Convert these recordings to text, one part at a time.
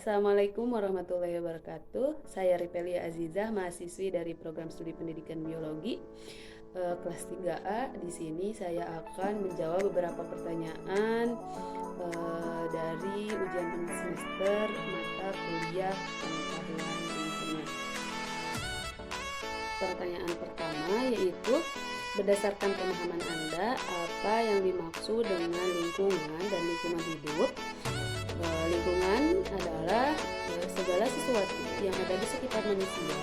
Assalamualaikum warahmatullahi wabarakatuh. Saya Ripelia Azizah, mahasiswi dari Program Studi Pendidikan Biologi kelas 3A. Di sini saya akan menjawab beberapa pertanyaan dari ujian akhir semester mata kuliah pengetahuan lingkungan. Pertanyaan pertama yaitu, berdasarkan pemahaman Anda, apa yang dimaksud dengan lingkungan dan lingkungan hidup? Lingkungan adalah segala sesuatu yang ada di sekitar manusia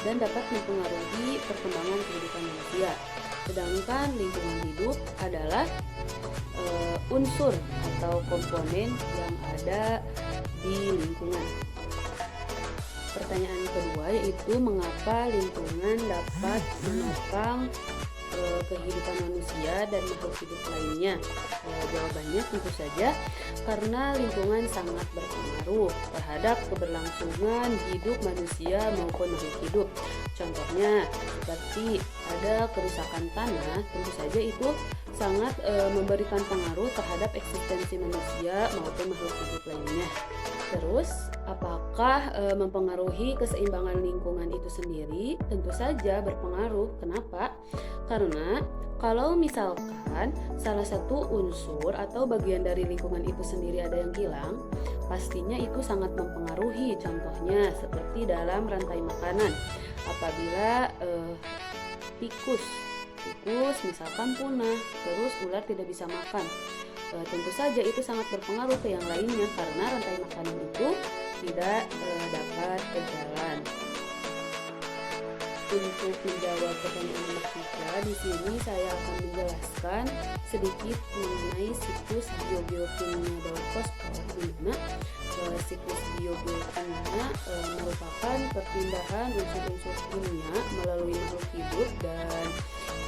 dan dapat mempengaruhi perkembangan kehidupan manusia. Sedangkan lingkungan hidup adalah unsur atau komponen yang ada di lingkungan. Pertanyaan kedua yaitu, mengapa lingkungan dapat menopang kehidupan manusia dan makhluk hidup lainnya? Jawabannya tentu saja karena lingkungan sangat berpengaruh terhadap keberlangsungan hidup manusia maupun makhluk hidup. Contohnya seperti ada kerusakan tanah, tentu saja itu sangat memberikan pengaruh terhadap eksistensi manusia maupun makhluk hidup lainnya. Terus, apakah mempengaruhi keseimbangan lingkungan itu sendiri? Tentu saja berpengaruh. Kenapa? Karena kalau misalkan salah satu unsur atau bagian dari lingkungan itu sendiri ada yang hilang, pastinya itu sangat mempengaruhi. Contohnya seperti dalam rantai makanan. Apabila tikus misalkan punah, terus ular tidak bisa makan, tentu saja itu sangat berpengaruh ke yang lainnya karena rantai makanan itu tidak dapat berjalan. Untuk menjawab pertanyaan nomor 3, di sini saya akan menjelaskan sedikit mengenai siklus biogeokimia fosfor, di mana siklus biogeokimia merupakan perpindahan unsur-unsur kimia melalui makhluk hidup dan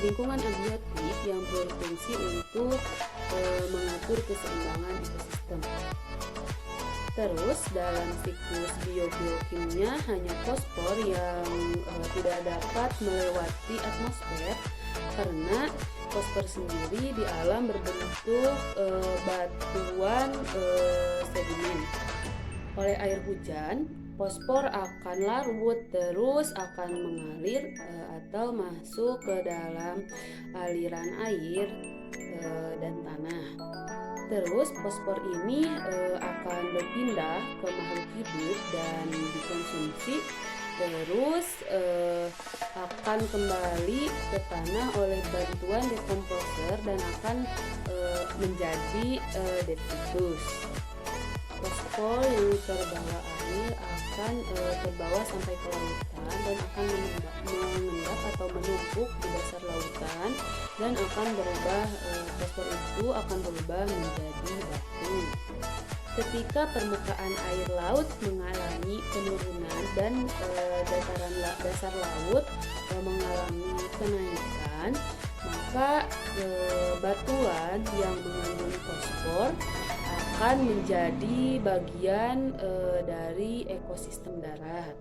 lingkungan abiotik yang berfungsi untuk mengatur keseimbangan ekosistem. Terus dalam siklus biogeokimia hanya fosfor yang tidak dapat melewati atmosfer karena fosfor sendiri di alam berbentuk batuan sedimen. Oleh air hujan, fosfor akan larut terus akan mengalir atau masuk ke dalam aliran air dan tanah. Terus fosfor ini akan berpindah ke makhluk hidup dan dikonsumsi, terus akan kembali ke tanah oleh bantuan dekomposer dan akan menjadi detritus. Fosfor yang terbawa air akan terbawa sampai ke lautan dan akan mengendap atau menumpuk di dasar lautan dan akan berubah, fosfor itu akan berubah menjadi batu. Ketika permukaan air laut mengalami penurunan dan dasar laut mengalami kenaikan, maka batuan yang mengandung fosfor akan menjadi bagian dari ekosistem darat.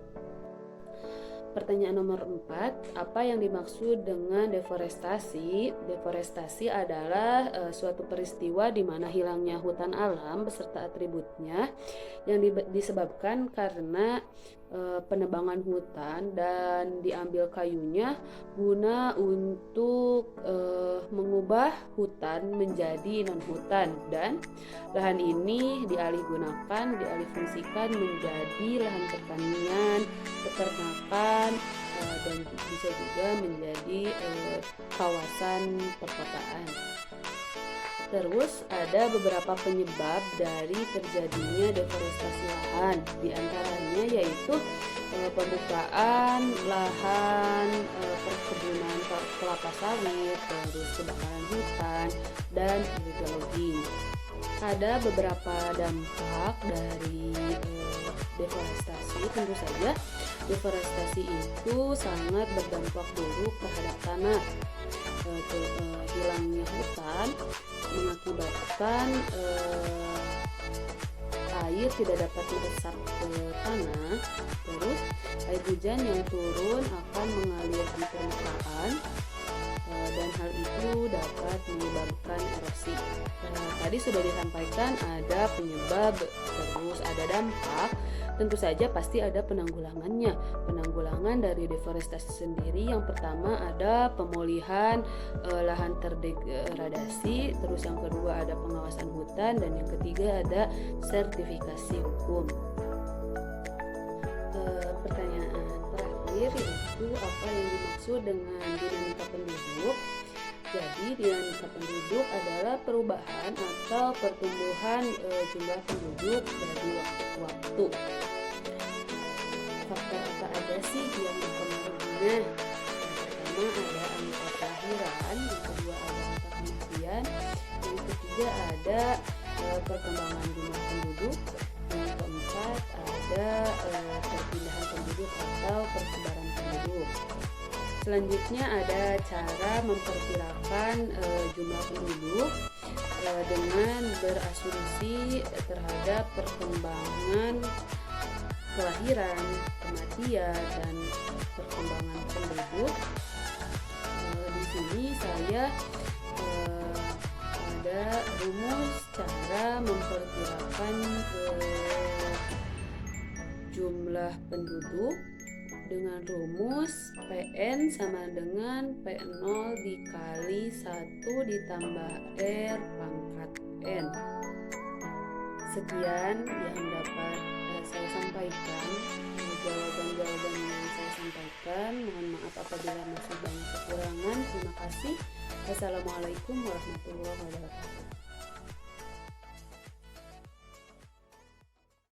Pertanyaan nomor 4, apa yang dimaksud dengan deforestasi? Deforestasi adalah suatu peristiwa di mana hilangnya hutan alam beserta atributnya yang disebabkan karena penebangan hutan dan diambil kayunya guna untuk mengubah hutan menjadi non-hutan, dan lahan ini dialihfungsikan menjadi lahan pertanian, peternakan, dan bisa juga menjadi kawasan perkotaan. Terus ada beberapa penyebab dari terjadinya deforestasi lahan, di antaranya yaitu pembukaan lahan perkebunan kelapa sawit, terus kebakaran hutan, dan illegal logging. Ada beberapa dampak dari deforestasi. Tentu saja deforestasi itu sangat berdampak buruk terhadap tanah. Hilangnya hutan mengakibatkan air tidak dapat meresap ke tanah. Terus air hujan yang turun akan mengalir di permukaan dan hal itu dapat menyebabkan erosi. Tadi sudah disampaikan ada penyebab, terus ada dampak. Tentu saja pasti ada penanggulangannya. Penanggulangan dari deforestasi sendiri yang pertama ada pemulihan lahan terdegradasi, terus yang kedua ada pengawasan hutan, dan yang ketiga ada sertifikasi hukum. Pertanyaan terakhir yaitu apa yang dimaksud dengan dinamika penduduk? Jadi dinamika penduduk adalah perubahan atau pertumbuhan jumlah penduduk dari waktu ke waktu. Faktor apa aja sih yang mempengaruhinya? Yang pertama ada angka kelahiran, yang kedua ada angka kematian, yang ketiga ada perkembangan jumlah penduduk, yang keempat ada perpindahan penduduk atau persebaran penduduk. Selanjutnya ada cara memperkirakan jumlah penduduk dengan berasumsi terhadap perkembangan kelahiran, kematian, dan perkembangan penduduk. Di sini saya ada rumus cara memperkirakan jumlah penduduk dengan rumus PN sama dengan P0 dikali 1 ditambah R pangkat N. Sekian yang dapat saya sampaikan, jawaban-jawaban yang saya sampaikan. Mohon maaf apabila masih banyak kekurangan. Terima kasih. Wassalamualaikum warahmatullahi wabarakatuh.